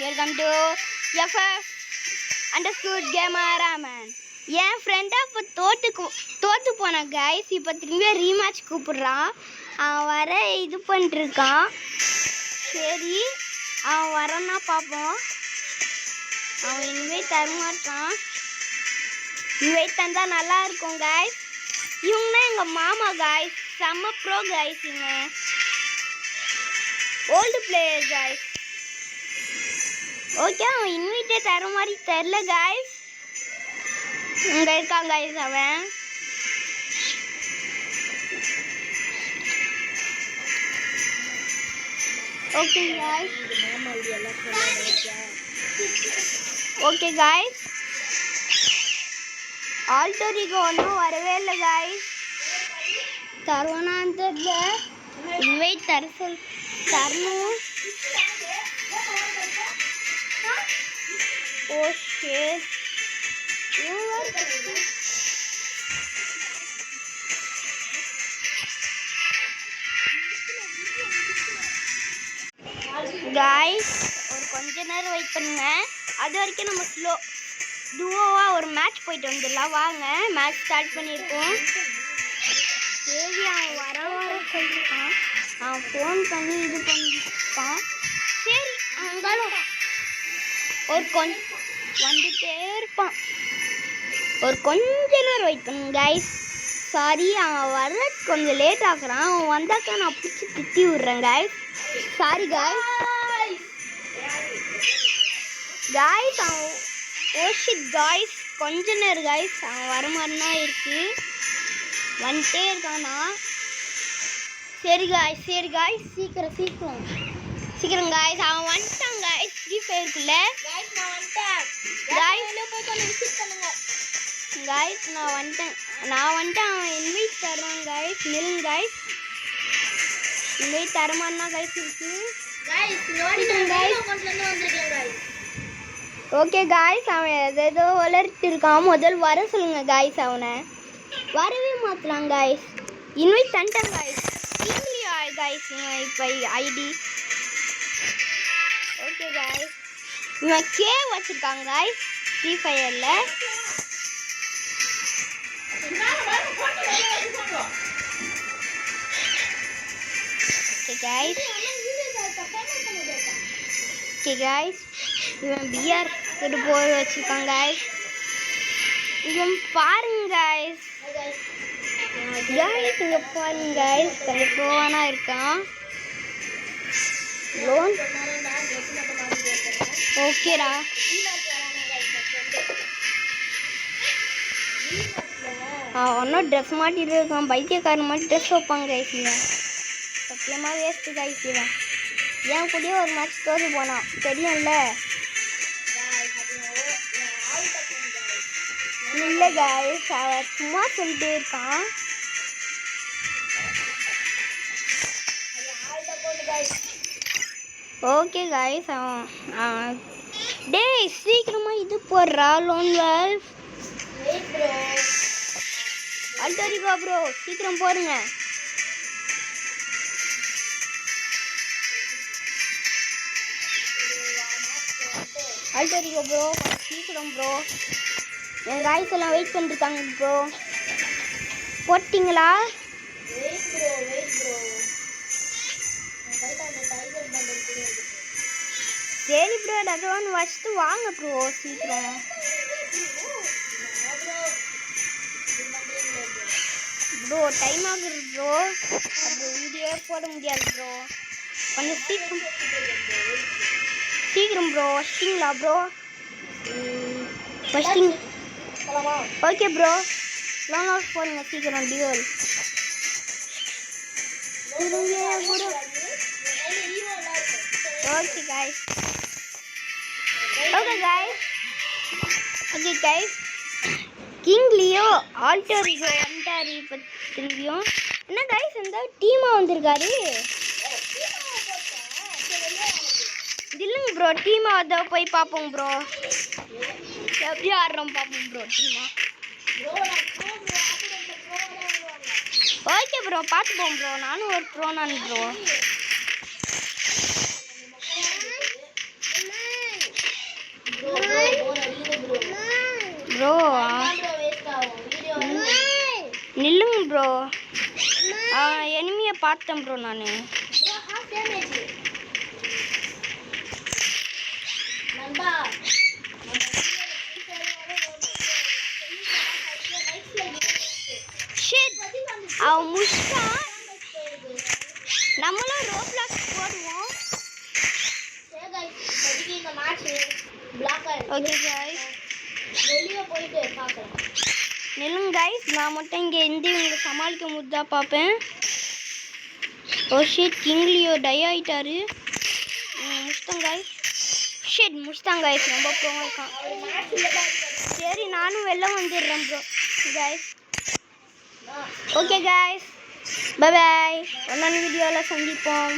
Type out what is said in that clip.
Welcome to FF அண்டர்ஸ்கூட் cameraman. என் ஃப்ரெண்டை இப்போ தோற்று போனான் கைஸ். இப்போ திரும்பி ரீமேட்ச் கூப்பிட்றான். அவன் வர இது பண்ணிட்டுருக்கான். சரி அவன் வரன்னா பார்ப்போம். அவன் இனிமேல் தரமாட்டான். இனிமேல் தந்தால் நல்லா இருக்கும் கைஸ். இவங்க தான் எங்கள் மாமா கைஸ். செம்ம ப்ரோ கைஸ். இவங்க ஓல்டு பிளேயர் கைஸ். ஓகே அவன் இன்வைட்டே தர மாதிரி தெரில கைஸ். இங்கே இருக்கான் கைஸ் அவன். Okay guys. Okay guys. ஆல்டோரிகோ ஒன்றும் வரவே இல்லை கைஸ். தருவானான்னு தெரியல. இன்வைட் தரணும். Oh shit. கைஸ் ஒரு கொஞ்ச நேரம் வெயிட் பண்ணுங்க. அது வரைக்கும் நம்ம டுவோவாக ஒரு மேட்ச் போயிட்டு வந்துடலாம். வாங்க மேட்ச் ஸ்டார்ட் பண்ணியிருக்கோம். சரி அவன் வர சொல்லியிருக்கான். அவன் ஃபோன் பண்ணி இது பண்ணியிருக்கான். சரி அவங்களும் வந்துட்டே இருப்பான். ஒரு கொஞ்ச நேரம் வெயிட் பண்ணுங்க கைஸ். சாரி அவன் வர்ற கொஞ்சம் லேட் ஆகுறான். அவன் வந்தாக்கா நான் பிடிச்சி திட்டி விட்றேன் கைஸ். Sorry guys. கைஸ் அவன் ஓஷிட் கைஸ். கொஞ்ச நேரம் கைஸ் அவன் வர மாதிரி தான் இருக்கு. வந்துட்டே இருக்கானா. சரி காய்ஸ் சீக்கிரம் காய்ஸ் அவன் வந்துட்டான் காய்ஸ். ஃப்ரீ ஃபயருக்குள்ள காய்ஸ் நான் வந்துட்டேன். அவன் இன்வைட் தருவான் காய்ஸ். நில்லுங்க காய்ஸ். இன்வைட் தரமானா காய்ஸ் இருக்கு. ஓகே காய்ஸ் அவன் எதோ வளர்த்து இருக்கான். முதல் வர சொல்லுங்க காய்ஸ். அவனை வரவே மாற்றலாம் காய்ஸ். இன்வைட் தந்துட்டான் காய்ஸ். கைஸ் இப்போ ஐடி. ஓகே கைஸ் இவன் கேவ் வச்சுருக்காங்க கைஸ் ஃப்ரீ ஃபயரில். ஓகே கைஸ் இவன் பிஆர் இது போய் வச்சுருக்காங்க கைஸ். இவன் பாருங்க கைஸ். கைஸ் இங்கே பாருங்க கைஸ் கொஞ்சம் ப்ரோவானா இருக்கான். லோன் ஓகேடா. ஒன்றும் ட்ரெஸ் மாட்டிட்டு இருக்கான். பைத்தியக்காரன் மாதிரி ட்ரெஸ் வைப்பாங்க கைஸ். இவன் சத்தியமாக வேஸ்ட்டு கைஸ். இவன் ஏன் கூடயே ஒரு மேட்ச் தோற்று போனான் தெரியும்ல. இல்லை கைஸ் அவன் சும்மா சொல்லிட்டே இருக்கான். ஓகே கைஸ் அவன் டேய் சீக்கிரமாக இது போடுறா. லோன் வெல்ஃப் அல்டோரிகோ ப்ரோ சீக்கிரம் போடுங்க. அல்டோரிகோ ப்ரோ சீக்கிரம் ப்ரோ. என் காய்ஸ் எல்லாம் வெயிட் பண்ணிருக்காங்க ப்ரோ. போட்டிங்களா? சரி ப்ரோ டக்குனு வச்சுட்டு வாங்க ப்ரோ சீக்கிரம். ப்ரோ டைம் ஆகுது ப்ரோ. அது வீடியோ போட முடியாது ப்ரோ. கொஞ்சம் சீக்கிரம் ப்ரோ. வச்சிட்டிங்களா ப்ரோ? வச்சிட்டிங்க. ஓகே ப்ரோ லாங் ஆஃப் போடுங்க சீக்கிரம். Duel okay guys. Okay guys king Leo ஆல்டோரிகோ வந்துட்டாரு. இப்போ திரும்பியும் என்ன கைஸ் இந்த டீமாக வந்திருக்காரு. இல்லைங்க ப்ரோ டீமாக அதை போய் பார்ப்போம் ப்ரோ. எப்படி ஆடுறோம் பார்ப்போம் ப்ரோ டீமா. ஓகே ப்ரோ பார்த்துப்போம் ப்ரோ. நானும் ஒரு ப்ரோ நான் ப்ரோ. பார்த்தேன் ப்ரோ நான். அவன் முடிச்சிட்டான். நம்மளும் ரோப்ளாக்ஸ் போடுவோம். ஓகே கைஸ், நெல்லுங்க கைஸ். நான் மட்டும் இங்கே எந்த இவங்களை சமாளிக்க முடிஞ்சா பார்ப்பேன். ஓ ஷிட், கிங்லியோ டை ஆகிட்டாரு. முடிச்சிட்டாங்க கைஸ். ஷிட் முடிச்சிட்டாங்க கைஸ். ரொம்ப ப்ரோவாக இருக்கான். சரி நானும் வெளில வந்துடுறேன் bro guys. Okay guys, bye bye. ஒன்றான வீடியோவில் சந்திப்போம்.